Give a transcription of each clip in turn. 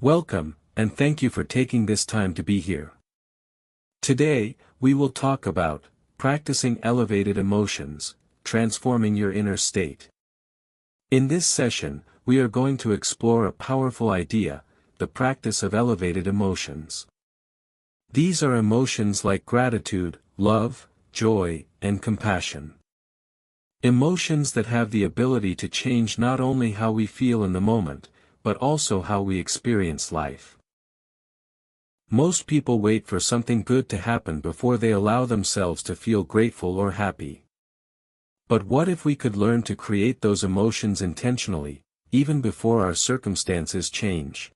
Welcome, and thank you for taking this time to be here. Today, we will talk about practicing elevated emotions, transforming your inner state. In this session, we are going to explore a powerful idea, the practice of elevated emotions. These are emotions like gratitude, love, joy, and compassion. Emotions that have the ability to change not only how we feel in the moment, but also how we experience life. Most people wait for something good to happen before they allow themselves to feel grateful or happy. But what if we could learn to create those emotions intentionally, even before our circumstances change?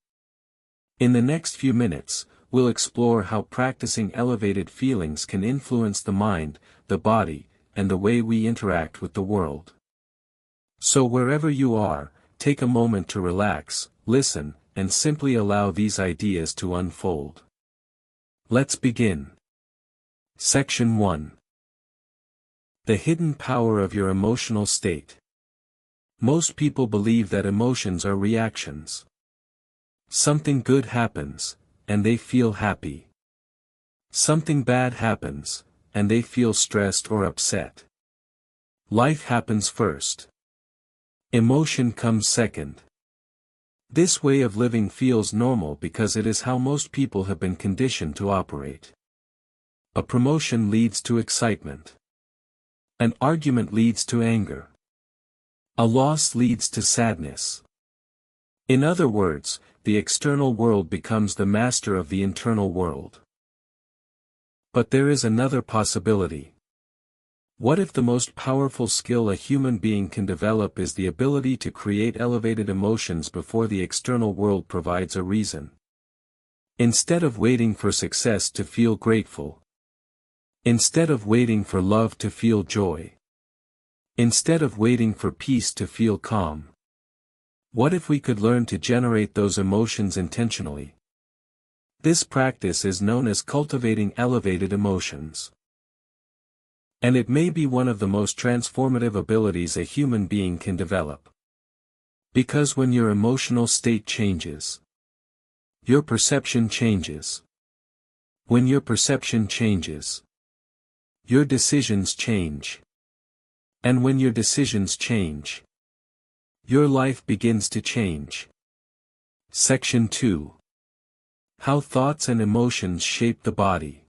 In the next few minutes, we'll explore how practicing elevated feelings can influence the mind, the body, and the way we interact with the world. So wherever you are, take a moment to relax, listen, and simply allow these ideas to unfold. Let's begin. Section 1. The hidden power of your emotional state. Most people believe that emotions are reactions. Something good happens, and they feel happy. Something bad happens, and they feel stressed or upset. Life happens first. Emotion comes second. This way of living feels normal because it is how most people have been conditioned to operate. A promotion leads to excitement. An argument leads to anger. A loss leads to sadness. In other words, the external world becomes the master of the internal world. But there is another possibility. What if the most powerful skill a human being can develop is the ability to create elevated emotions before the external world provides a reason? Instead of waiting for success to feel grateful. Instead of waiting for love to feel joy. Instead of waiting for peace to feel calm. What if we could learn to generate those emotions intentionally? This practice is known as cultivating elevated emotions. And it may be one of the most transformative abilities a human being can develop. Because when your emotional state changes, your perception changes. When your perception changes, your decisions change. And when your decisions change, your life begins to change. Section 2. How thoughts and emotions shape the body.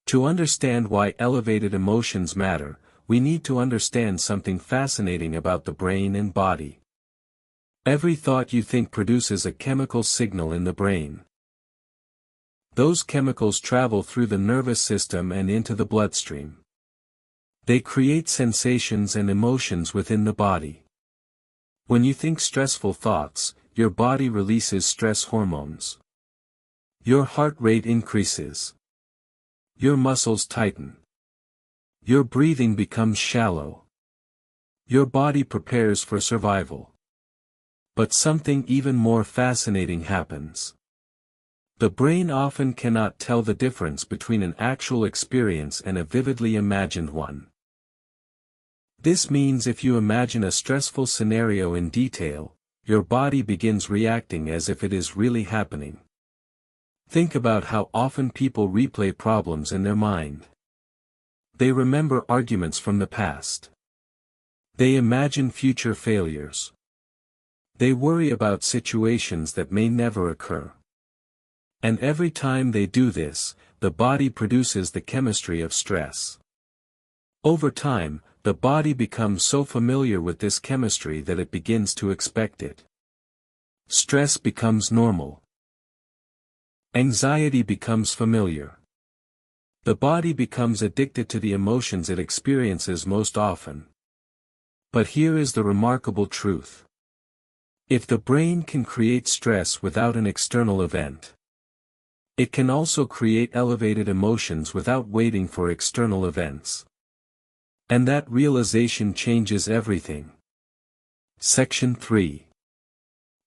To understand why elevated emotions matter, we need to understand something fascinating about the brain and body. Every thought you think produces a chemical signal in the brain. Those chemicals travel through the nervous system and into the bloodstream. They create sensations and emotions within the body. When you think stressful thoughts, your body releases stress hormones. Your heart rate increases. Your muscles tighten. Your breathing becomes shallow. Your body prepares for survival. But something even more fascinating happens. The brain often cannot tell the difference between an actual experience and a vividly imagined one. This means if you imagine a stressful scenario in detail, your body begins reacting as if it is really happening. Think about how often people replay problems in their mind. They remember arguments from the past. They imagine future failures. They worry about situations that may never occur. And every time they do this, the body produces the chemistry of stress. Over time, the body becomes so familiar with this chemistry that it begins to expect it. Stress becomes normal. Anxiety becomes familiar. The body becomes addicted to the emotions it experiences most often. But here is the remarkable truth. If the brain can create stress without an external event, it can also create elevated emotions without waiting for external events. And that realization changes everything. Section 3.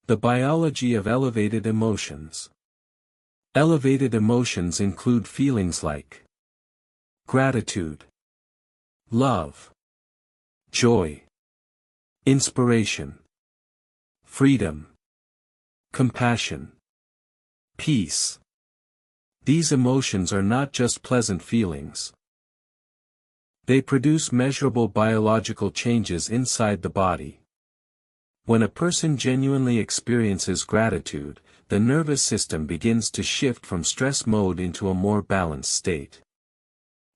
The biology of elevated emotions. Elevated emotions include feelings like gratitude, love, joy, inspiration, freedom, compassion, Peace. These emotions are not just pleasant feelings. They produce measurable biological changes inside the body. When a person genuinely experiences gratitude, the nervous system begins to shift from stress mode into a more balanced state.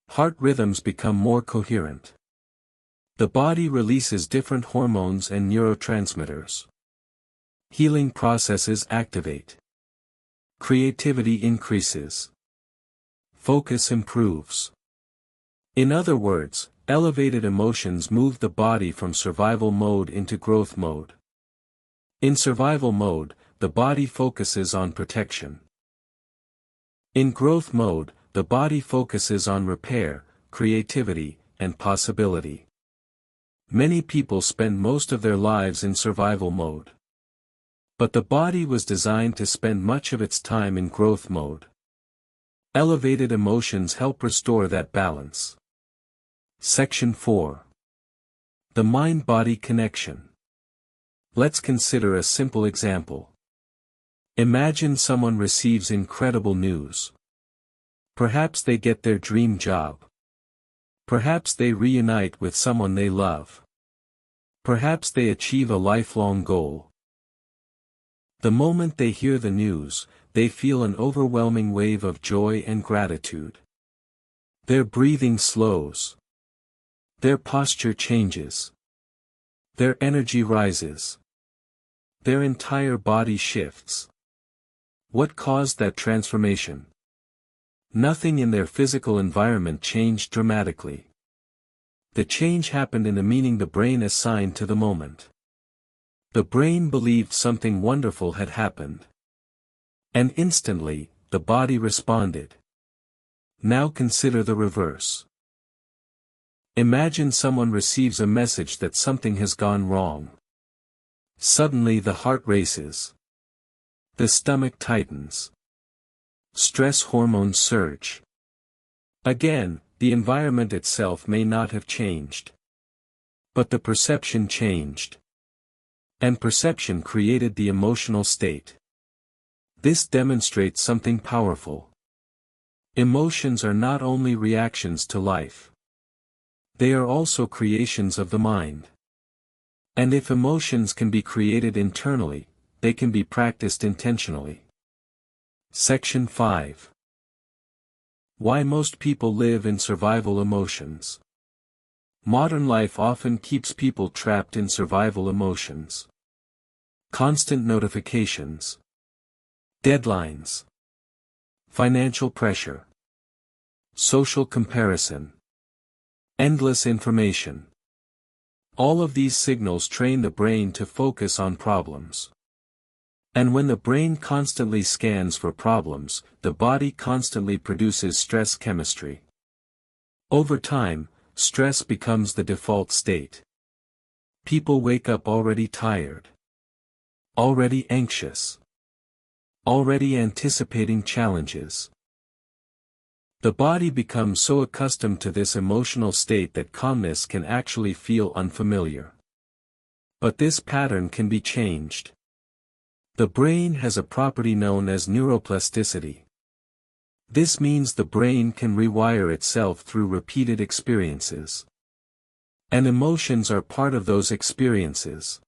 Heart rhythms become more coherent. The body releases different hormones and neurotransmitters. Healing processes activate. Creativity increases. Focus improves. In other words, elevated emotions move the body from survival mode into growth mode. In survival mode, the body focuses on protection. In growth mode, the body focuses on repair, creativity, and possibility. Many people spend most of their lives in survival mode. But the body was designed to spend much of its time in growth mode. Elevated emotions help restore that balance. Section 4. The mind-body connection. Let's consider a simple example. Imagine someone receives incredible news. Perhaps they get their dream job. Perhaps they reunite with someone they love. Perhaps they achieve a lifelong goal. The moment they hear the news, they feel an overwhelming wave of joy and gratitude. Their breathing slows. Their posture changes. Their energy rises. Their entire body shifts. What caused that transformation? Nothing in their physical environment changed dramatically. The change happened in the meaning the brain assigned to the moment. The brain believed something wonderful had happened. And instantly, the body responded. Now consider the reverse. Imagine someone receives a message that something has gone wrong. Suddenly the heart races. The stomach tightens. Stress hormones surge. Again, the environment itself may not have changed. But the perception changed. And perception created the emotional state. This demonstrates something powerful. Emotions are not only reactions to life. They are also creations of the mind. And if emotions can be created internally, they can be practiced intentionally. Section 5. Why most people live in survival emotions. Modern life often keeps people trapped in survival emotions. Constant notifications. Deadlines. Financial pressure. Social comparison. Endless information. All of these signals train the brain to focus on problems. And when the brain constantly scans for problems, the body constantly produces stress chemistry. Over time, stress becomes the default state. People wake up already tired. Already anxious. Already anticipating challenges. The body becomes so accustomed to this emotional state that calmness can actually feel unfamiliar. But this pattern can be changed. The brain has a property known as neuroplasticity. This means the brain can rewire itself through repeated experiences. And emotions are part of those experiences.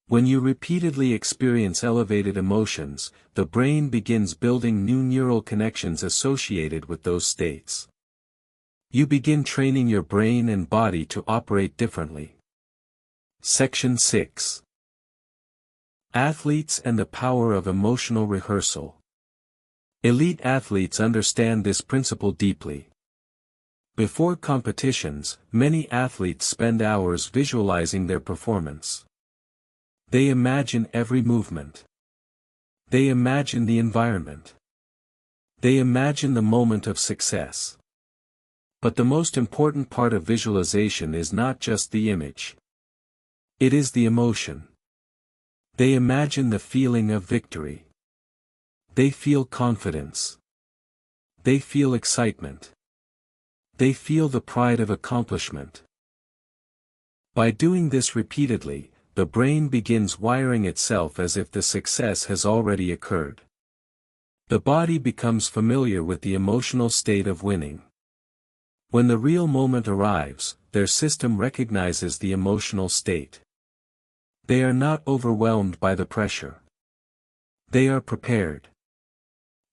When you repeatedly experience elevated emotions, the brain begins building new neural connections associated with those states. You begin training your brain and body to operate differently. Section 6. Athletes and the power of emotional rehearsal. Elite athletes understand this principle deeply. Before competitions, many athletes spend hours visualizing their performance. They imagine every movement. They imagine the environment. They imagine the moment of success. But the most important part of visualization is not just the image. It is the emotion. They imagine the feeling of victory. They feel confidence. They feel excitement. They feel the pride of accomplishment. By doing this repeatedly, the brain begins wiring itself as if the success has already occurred. The body becomes familiar with the emotional state of winning. When the real moment arrives, their system recognizes the emotional state. They are not overwhelmed by the pressure. They are prepared.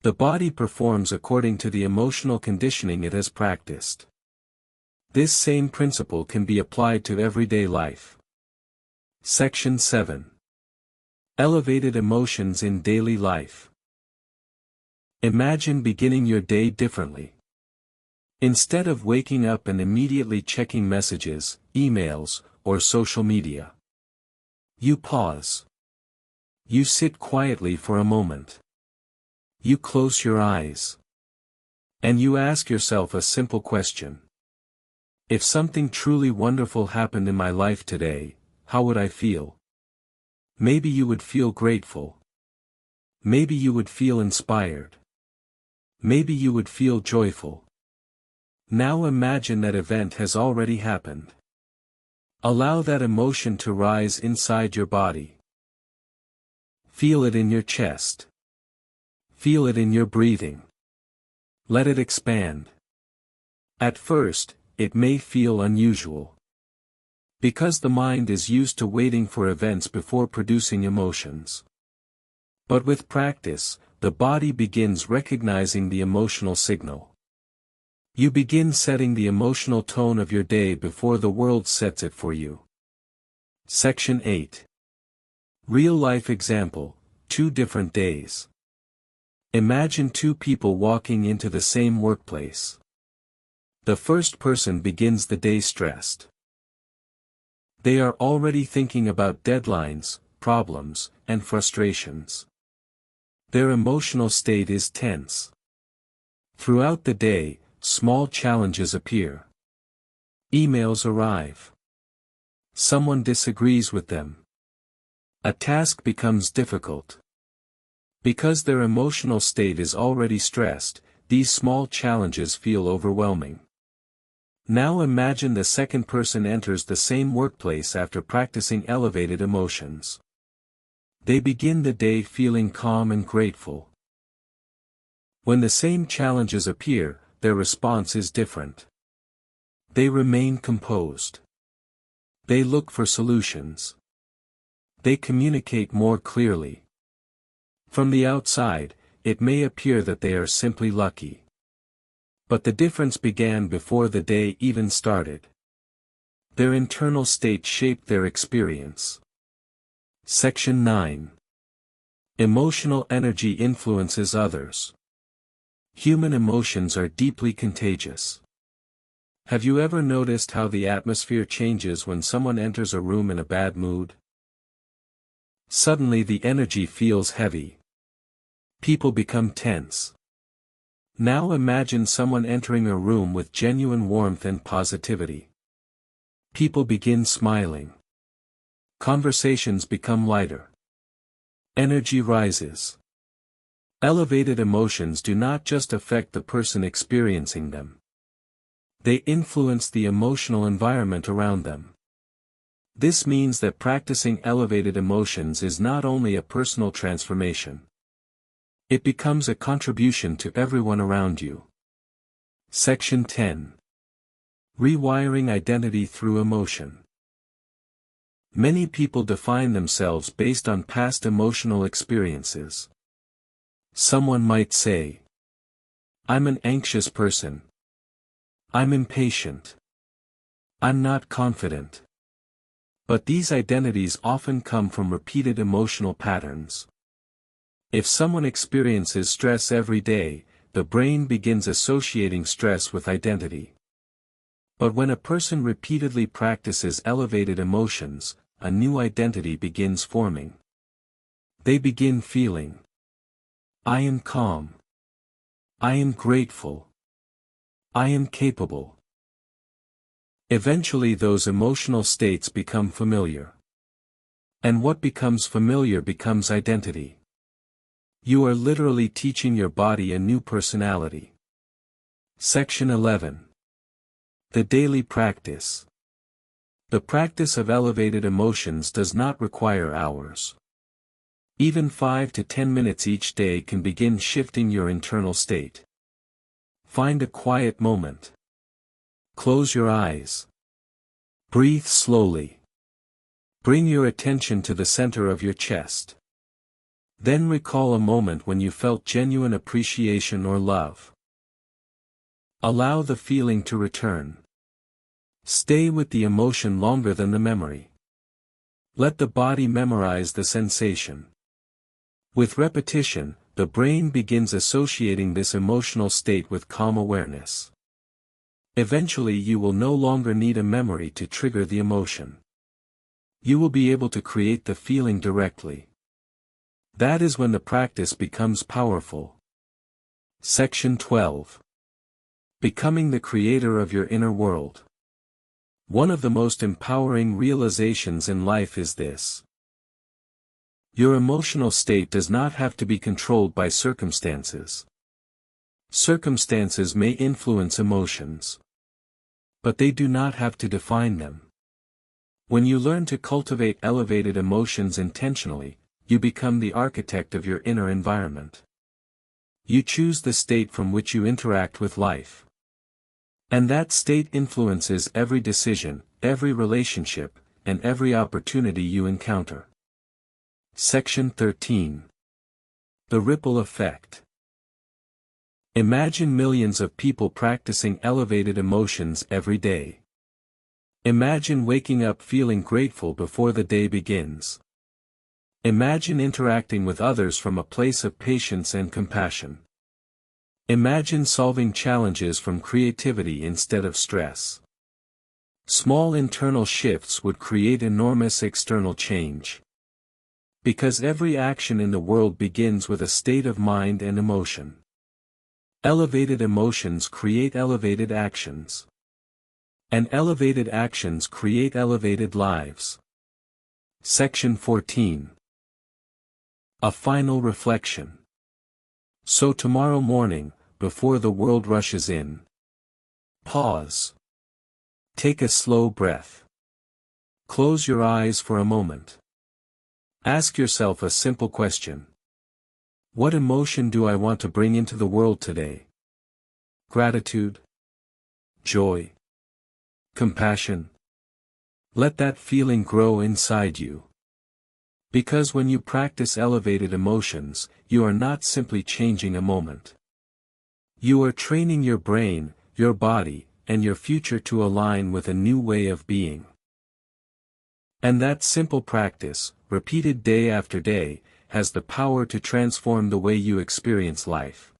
The body performs according to the emotional conditioning it has practiced. This same principle can be applied to everyday life. Section 7. Elevated emotions in daily life. Imagine beginning your day differently. Instead of waking up and immediately checking messages, emails, or social media, you pause. You sit quietly for a moment. You close your eyes. And you ask yourself a simple question. If something truly wonderful happened in my life today, how would I feel? Maybe you would feel grateful. Maybe you would feel inspired. Maybe you would feel joyful. Now imagine that event has already happened. Allow that emotion to rise inside your body. Feel it in your chest. Feel it in your breathing. Let it expand. At first, it may feel unusual. Because the mind is used to waiting for events before producing emotions. But with practice, the body begins recognizing the emotional signal. You begin setting the emotional tone of your day before the world sets it for you. Section 8. Real-life example, 2 different days. Imagine 2 people walking into the same workplace. The first person begins the day stressed. They are already thinking about deadlines, problems, and frustrations. Their emotional state is tense. Throughout the day, small challenges appear. Emails arrive. Someone disagrees with them. A task becomes difficult. Because their emotional state is already stressed, these small challenges feel overwhelming. Now imagine the second person enters the same workplace after practicing elevated emotions. They begin the day feeling calm and grateful. When the same challenges appear, their response is different. They remain composed. They look for solutions. They communicate more clearly. From the outside, it may appear that they are simply lucky. But the difference began before the day even started. Their internal state shaped their experience. Section 9. Emotional energy influences others. Human emotions are deeply contagious. Have you ever noticed how the atmosphere changes when someone enters a room in a bad mood? Suddenly the energy feels heavy. People become tense. Now imagine someone entering a room with genuine warmth and positivity. People begin smiling. Conversations become lighter. Energy rises. Elevated emotions do not just affect the person experiencing them. They influence the emotional environment around them. This means that practicing elevated emotions is not only a personal transformation. It becomes a contribution to everyone around you. Section 10. Rewiring identity through emotion. Many people define themselves based on past emotional experiences. Someone might say, "I'm an anxious person. I'm impatient. I'm not confident." But these identities often come from repeated emotional patterns. If someone experiences stress every day, the brain begins associating stress with identity. But when a person repeatedly practices elevated emotions, a new identity begins forming. They begin feeling, "I am calm. I am grateful. I am capable." Eventually those emotional states become familiar. And what becomes familiar becomes identity. You are literally teaching your body a new personality. Section 11. The daily practice. The practice of elevated emotions does not require hours. Even 5 to 10 minutes each day can begin shifting your internal state. Find a quiet moment. Close your eyes. Breathe slowly. Bring your attention to the center of your chest. Then recall a moment when you felt genuine appreciation or love. Allow the feeling to return. Stay with the emotion longer than the memory. Let the body memorize the sensation. With repetition, the brain begins associating this emotional state with calm awareness. Eventually you will no longer need a memory to trigger the emotion. You will be able to create the feeling directly. That is when the practice becomes powerful. Section 12. Becoming the creator of your inner world. One of the most empowering realizations in life is this. Your emotional state does not have to be controlled by circumstances. Circumstances may influence emotions, but they do not have to define them. When you learn to cultivate elevated emotions intentionally, you become the architect of your inner environment. You choose the state from which you interact with life. And that state influences every decision, every relationship, and every opportunity you encounter. Section 13. The ripple effect. Imagine millions of people practicing elevated emotions every day. Imagine waking up feeling grateful before the day begins. Imagine interacting with others from a place of patience and compassion. Imagine solving challenges from creativity instead of stress. Small internal shifts would create enormous external change. Because every action in the world begins with a state of mind and emotion. Elevated emotions create elevated actions. And elevated actions create elevated lives. Section 14. A final reflection. So tomorrow morning, before the world rushes in, pause. Take a slow breath. Close your eyes for a moment. Ask yourself a simple question. What emotion do I want to bring into the world today? Gratitude? Joy? Compassion? Let that feeling grow inside you. Because when you practice elevated emotions, you are not simply changing a moment. You are training your brain, your body, and your future to align with a new way of being. And that simple practice, repeated day after day, has the power to transform the way you experience life.